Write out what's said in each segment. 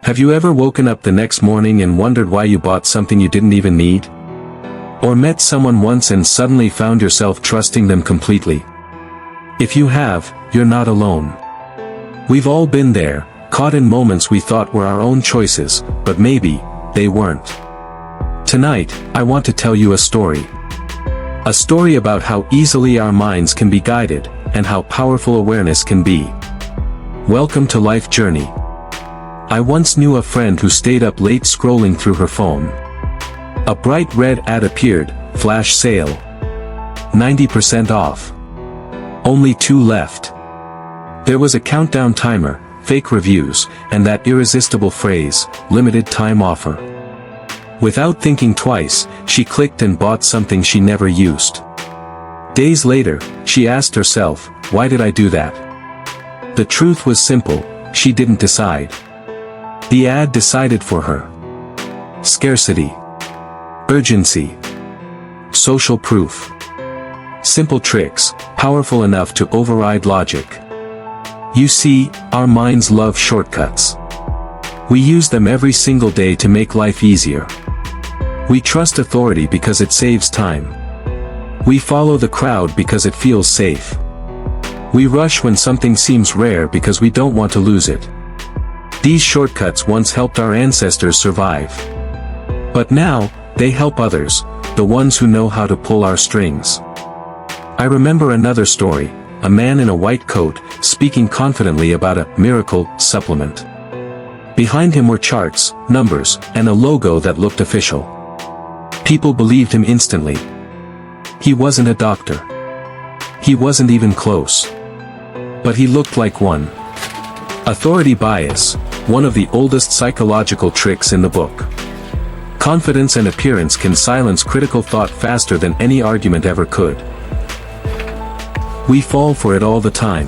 Have you ever woken up the next morning and wondered why you bought something you didn't even need? Or met someone once and suddenly found yourself trusting them completely? If you have, you're not alone. We've all been there, caught in moments we thought were our own choices, but maybe they weren't. Tonight, I want to tell you a story. A story about how easily our minds can be guided, and how powerful awareness can be. Welcome to Life Journey. I once knew a friend who stayed up late scrolling through her phone. A bright red ad appeared, flash sale. 90% off. Only 2 left. There was a countdown timer, fake reviews, and that irresistible phrase, limited time offer. Without thinking twice, she clicked and bought something she never used. Days later, she asked herself, why did I do that? The truth was simple, she didn't decide. The ad decided for her. Scarcity. Urgency. Social proof. Simple tricks, powerful enough to override logic. You see, our minds love shortcuts. We use them every single day to make life easier. We trust authority because it saves time. We follow the crowd because it feels safe. We rush when something seems rare because we don't want to lose it. These shortcuts once helped our ancestors survive. But now, they help others, the ones who know how to pull our strings. I remember another story, a man in a white coat, speaking confidently about a miracle supplement. Behind him were charts, numbers, and a logo that looked official. People believed him instantly. He wasn't a doctor. He wasn't even close. But he looked like one. Authority bias, one of the oldest psychological tricks in the book. Confidence and appearance can silence critical thought faster than any argument ever could. We fall for it all the time.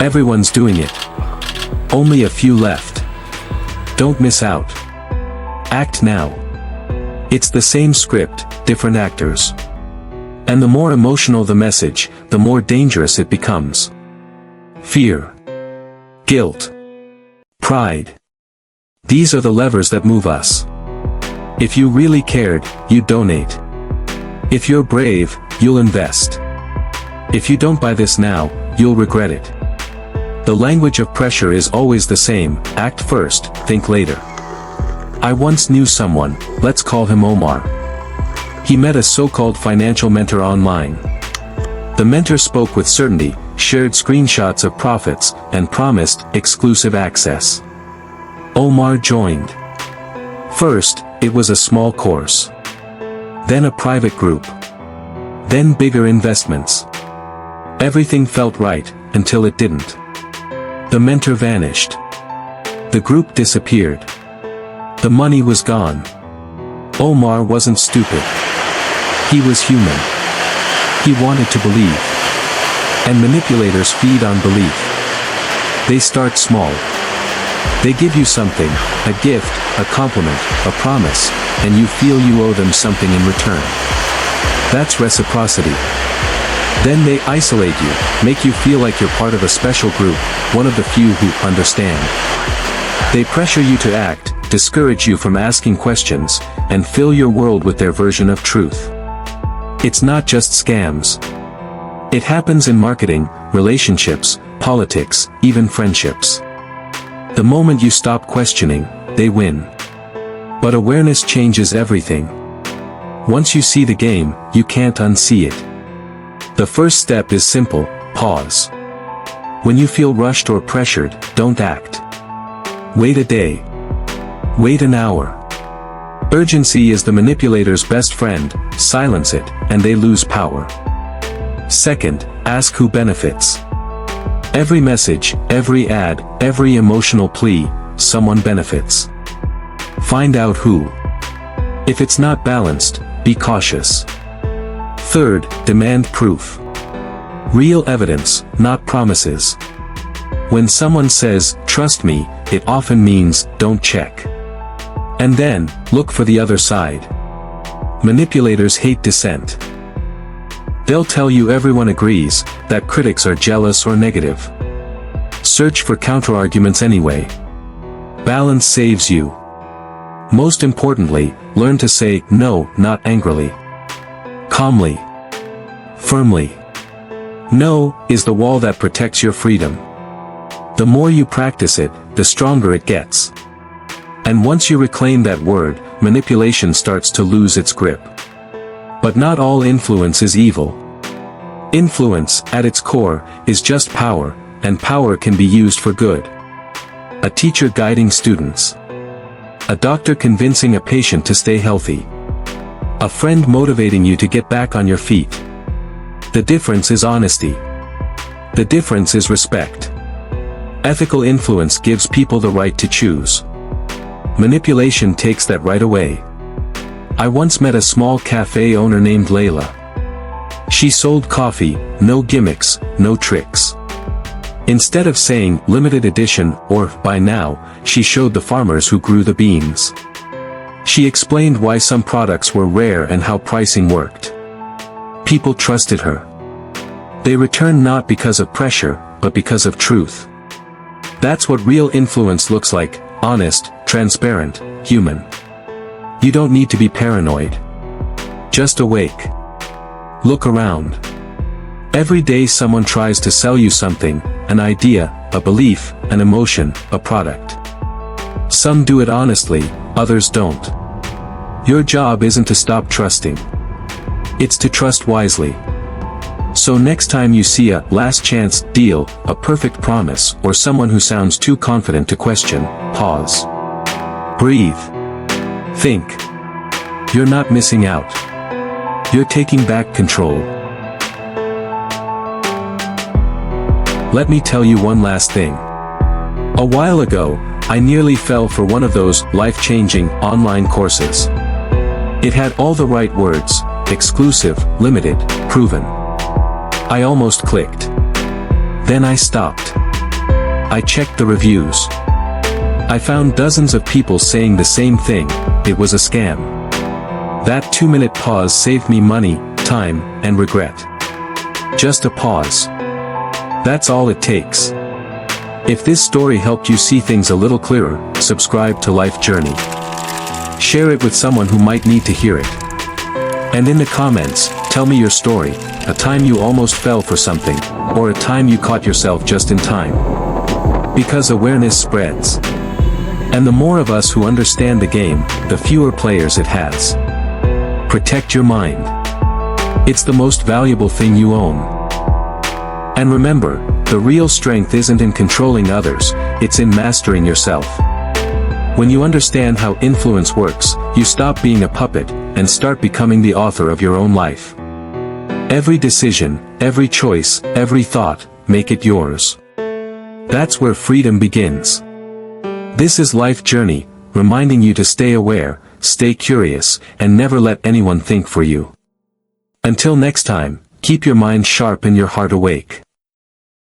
Everyone's doing it. Only a few left. Don't miss out. Act now. It's the same script, different actors. And the more emotional the message, the more dangerous it becomes. Fear. Guilt. Pride. These are the levers that move us. If you really cared, you'd donate. If you're brave, you'll invest. If you don't buy this now, you'll regret it. The language of pressure is always the same, act first, think later. I once knew someone, let's call him Omar. He met a so-called financial mentor online. The mentor spoke with certainty, shared screenshots of profits, and promised exclusive access. Omar joined. First, it was a small course. Then a private group. Then bigger investments. Everything felt right, until it didn't. The mentor vanished. The group disappeared. The money was gone. Omar wasn't stupid. He was human. He wanted to believe. And manipulators feed on belief. They start small. They give you something, a gift, a compliment, a promise, and you feel you owe them something in return. That's reciprocity. Then they isolate you, make you feel like you're part of a special group, one of the few who understand. They pressure you to act, discourage you from asking questions, and fill your world with their version of truth. It's not just scams. It happens in marketing, relationships, politics, even friendships. The moment you stop questioning, they win. But awareness changes everything. Once you see the game, you can't unsee it. The first step is simple, pause. When you feel rushed or pressured, don't act. Wait a day. Wait an hour. Urgency is the manipulator's best friend, silence it, and they lose power. Second, ask who benefits. Every message, every ad, every emotional plea, someone benefits. Find out who. If it's not balanced, be cautious. Third, demand proof. Real evidence, not promises. When someone says, trust me, it often means, don't check. And then, look for the other side. Manipulators hate dissent. They'll tell you everyone agrees, that critics are jealous or negative. Search for counterarguments anyway. Balance saves you. Most importantly, learn to say no, not angrily. Calmly. Firmly. No is the wall that protects your freedom. The more you practice it, the stronger it gets. And once you reclaim that word, manipulation starts to lose its grip. But not all influence is evil. Influence, at its core, is just power, and power can be used for good. A teacher guiding students. A doctor convincing a patient to stay healthy. A friend motivating you to get back on your feet. The difference is honesty. The difference is respect. Ethical influence gives people the right to choose. Manipulation takes that right away. I once met a small cafe owner named Layla. She sold coffee, no gimmicks, no tricks. Instead of saying, limited edition, or, buy now, she showed the farmers who grew the beans. She explained why some products were rare and how pricing worked. People trusted her. They returned not because of pressure, but because of truth. That's what real influence looks like, honest, transparent, human. You don't need to be paranoid. Just awake. Look around. Every day someone tries to sell you something, an idea, a belief, an emotion, a product. Some do it honestly, others don't. Your job isn't to stop trusting. It's to trust wisely. So next time you see a last chance deal, a perfect promise, or someone who sounds too confident to question, pause. Breathe. Think. You're not missing out. You're taking back control. Let me tell you one last thing. A while ago, I nearly fell for one of those life-changing online courses. It had all the right words: exclusive, limited, proven. I almost clicked. Then I stopped. I checked the reviews. I found dozens of people saying the same thing: it was a scam. That 2-minute pause saved me money, time, and regret. Just a pause. That's all it takes. If this story helped you see things a little clearer, subscribe to Life Journey. Share it with someone who might need to hear it. And in the comments, tell me your story, a time you almost fell for something, or a time you caught yourself just in time. Because awareness spreads. And the more of us who understand the game, the fewer players it has. Protect your mind. It's the most valuable thing you own. And remember, the real strength isn't in controlling others, it's in mastering yourself. When you understand how influence works, you stop being a puppet, and start becoming the author of your own life. Every decision, every choice, every thought, make it yours. That's where freedom begins. This is Life Journey, reminding you to stay aware, stay curious, and never let anyone think for you. Until next time, keep your mind sharp and your heart awake.